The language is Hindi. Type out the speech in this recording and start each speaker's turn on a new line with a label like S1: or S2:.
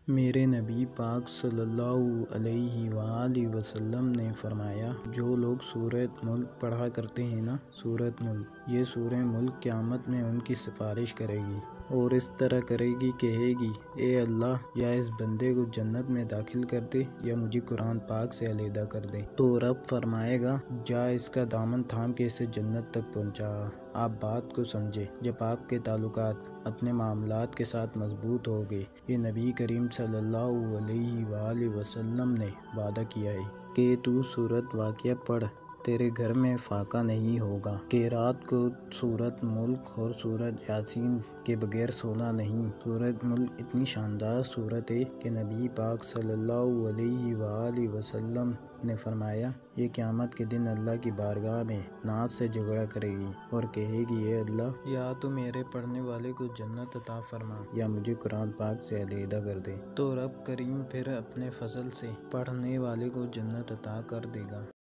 S1: मेरे नबी पाक सल्लल्लाहु अलैहि वसल्लम ने फरमाया, जो लोग सूरत मुल्क पढ़ा करते हैं ना, सूरत मुल्क, ये सूरह मुल्क क़यामत में उनकी सिफारिश करेगी और इस तरह करेगी, कहेगी, ए अल्लाह, या इस बंदे को जन्नत में दाखिल कर दे या मुझे कुरान पाक से अलहदा कर दे। तो रब फरमाएगा, जा इसका दामन थाम के इसे जन्नत तक पहुँचा। आप बात को समझे। जब आपके ताल्लुकात अपने मामलात के साथ मजबूत हो गए, ये नबी करीम सल्लल्लाहु अलैहि वसल्लम ने वादा किया है कि तू सूरत वाक़िया पढ़, तेरे घर में फाका नहीं होगा, कि रात को सूरत मुल्क और सूरत यासीन के बगैर सोना नहीं। सूरत मुल्क इतनी शानदार सूरत है कि नबी पाक सल्लल्लाहु अलैहि वसल्लम ने फरमाया, ये क़यामत के दिन अल्लाह की बारगाह में नाज से झगड़ा करेगी और कहेगी, ये अल्लाह, या तो मेरे पढ़ने वाले को जन्नत अता फरमा या मुझे कुरान पाक से अलहदा कर दे। तो रब करीम फिर अपने फजल से पढ़ने वाले को जन्नत अता कर देगा।